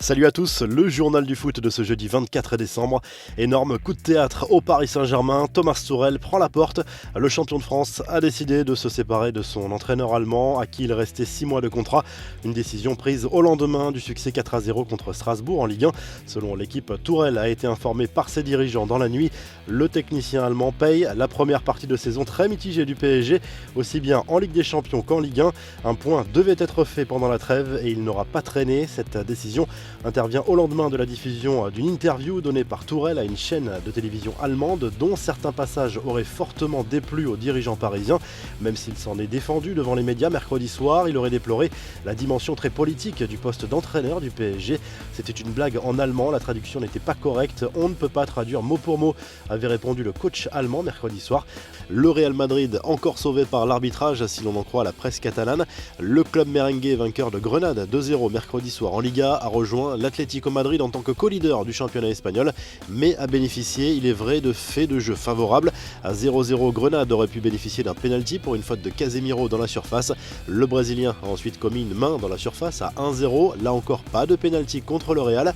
Salut à tous, le journal du foot de ce jeudi 24 décembre. Énorme coup de théâtre au Paris Saint-Germain, Thomas Tuchel prend la porte. Le champion de France a décidé de se séparer de son entraîneur allemand à qui il restait 6 mois de contrat. Une décision prise au lendemain du succès 4-0 contre Strasbourg en Ligue 1. Selon l'équipe, Tuchel a été informé par ses dirigeants dans la nuit. Le technicien allemand paye la première partie de saison très mitigée du PSG, aussi bien en Ligue des Champions qu'en Ligue 1. Un point devait être fait pendant la trêve et il n'aura pas traîné. Cette décision intervient au lendemain de la diffusion d'une interview donnée par Tuchel à une chaîne de télévision allemande dont certains passages auraient fortement déplu aux dirigeants parisiens. Même s'il s'en est défendu devant les médias mercredi soir, il aurait déploré la dimension très politique du poste d'entraîneur du PSG. C'était une blague en allemand, la traduction n'était pas correcte, on ne peut pas traduire mot pour mot, avait répondu le coach allemand mercredi soir. Le Real Madrid, encore sauvé par l'arbitrage si l'on en croit la presse catalane. Le club merengue, vainqueur de Grenade 2-0 mercredi soir en Liga, a rejoint l'Atlético Madrid en tant que co-leader du championnat espagnol, mais a bénéficié, il est vrai, de faits de jeu favorables. À 0-0, Grenade aurait pu bénéficier d'un penalty pour une faute de Casemiro dans la surface. Le Brésilien a ensuite commis une main dans la surface à 1-0, là encore pas de penalty contre le Real.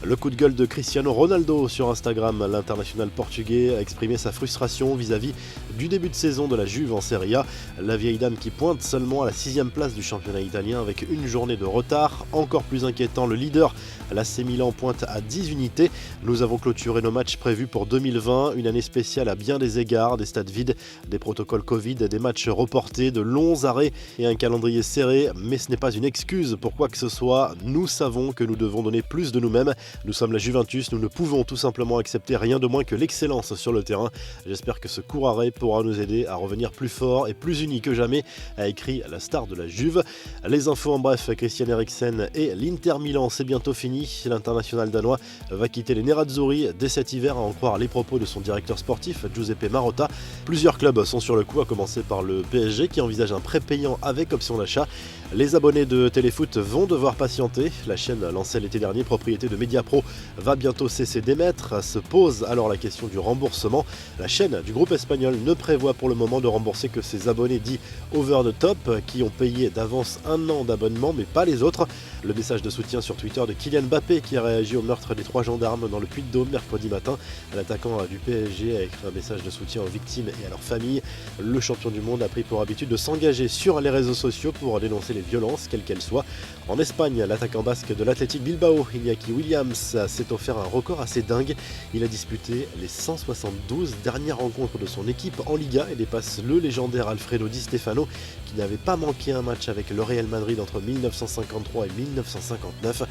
Le coup de gueule de Cristiano Ronaldo sur Instagram, l'international portugais a exprimé sa frustration vis-à-vis du début de saison de la Juve en Serie A. La vieille dame qui pointe seulement à la 6e place du championnat italien avec une journée de retard. Encore plus inquiétant, le leader, l'AC Milan, pointe à 10 unités. Nous avons clôturé nos matchs prévus pour 2020, une année spéciale à bien des égards, des stades vides, des protocoles Covid, des matchs reportés, de longs arrêts et un calendrier serré. Mais ce n'est pas une excuse pour quoi que ce soit. Nous savons que nous devons donner plus de nous-mêmes. Nous sommes la Juventus, nous ne pouvons tout simplement accepter rien de moins que l'excellence sur le terrain. J'espère que ce court arrêt pourra nous aider à revenir plus fort et plus unis que jamais, a écrit la star de la Juve. Les infos en bref, Christian Eriksen et l'Inter Milan, c'est bientôt fini. L'international danois va quitter les Nerazzurri dès cet hiver, à en croire les propos de son directeur sportif, Giuseppe Marotta. Plusieurs clubs sont sur le coup, à commencer par le PSG qui envisage un prêt payant avec option d'achat. Les abonnés de Téléfoot vont devoir patienter. La chaîne lancée l'été dernier, propriété de Mediapro, va bientôt cesser d'émettre. Se pose alors la question du remboursement. La chaîne du groupe espagnol ne prévoit pour le moment de rembourser que ses abonnés dits over the top qui ont payé d'avance 1 an d'abonnement mais pas les autres. Le message de soutien sur Twitter de Kylian Mbappé qui a réagi au meurtre des 3 gendarmes dans le Puy-de-Dôme mercredi matin. L'attaquant du PSG a écrit un message de soutien aux victimes et à leurs familles. Le champion du monde a pris pour habitude de s'engager sur les réseaux sociaux pour dénoncer les violences, quelles qu'elles soient. En Espagne, l'attaquant basque de l'Athletic Bilbao, Iñaki Williams, s'est offert un record assez dingue. Il a disputé les 172 dernières rencontres de son équipe en Liga et dépasse le légendaire Alfredo Di Stefano qui n'avait pas manqué un match avec le Real Madrid entre 1953 et 1959.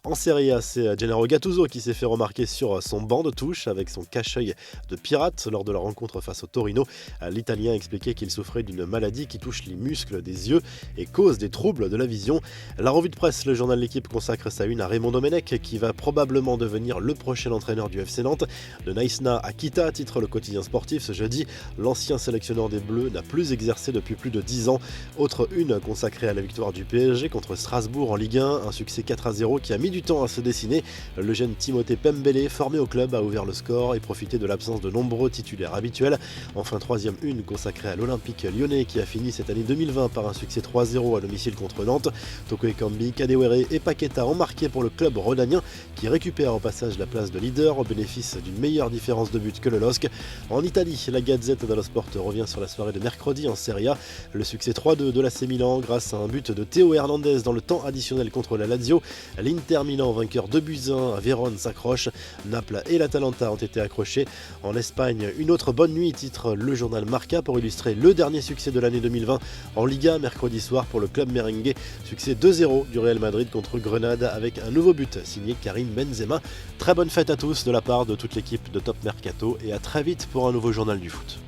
En Serie A, c'est Gennaro Gattuso qui s'est fait remarquer sur son banc de touche avec son cache-œil de pirate lors de la rencontre face au Torino. L'Italien expliquait qu'il souffrait d'une maladie qui touche les muscles des yeux et cause des troubles de la vision. La revue de presse, le journal L'Équipe consacre sa une à Raymond Domenech qui va probablement devenir le prochain entraîneur du FC Nantes. De Naïsna à Kita, titre le quotidien sportif ce jeudi, l'ancien sélectionneur des Bleus n'a plus exercé depuis plus de 10 ans. Autre une consacrée à la victoire du PSG contre Strasbourg en Ligue 1, un succès 4-0 qui a mis du temps à se dessiner. Le jeune Timothée Pembele, formé au club, a ouvert le score et profité de l'absence de nombreux titulaires habituels. Enfin, troisième une consacrée à l'Olympique lyonnais qui a fini cette année 2020 par un succès 3-0 à domicile contre Nantes. Toko Ekambi, Kadewere et Paqueta ont marqué pour le club rhodanien qui récupère au passage la place de leader au bénéfice d'une meilleure différence de but que le LOSC. En Italie, la Gazette dello Sport revient sur la soirée de mercredi en Serie A. Le succès 3-2 de l'AC Milan grâce à un but de Théo Hernandez dans le temps additionnel contre la Lazio. L'Inter Milan, vainqueur 2-1 à Vérone, s'accroche. Naples et l'Atalanta ont été accrochés. En Espagne, une autre bonne nuit, titre le journal Marca pour illustrer le dernier succès de l'année 2020 en Liga mercredi soir pour le club merengue. Succès 2-0 du Real Madrid contre Grenade avec un nouveau but signé Karim Benzema. Très bonne fête à tous de la part de toute l'équipe de Top Mercato et à très vite pour un nouveau journal du foot.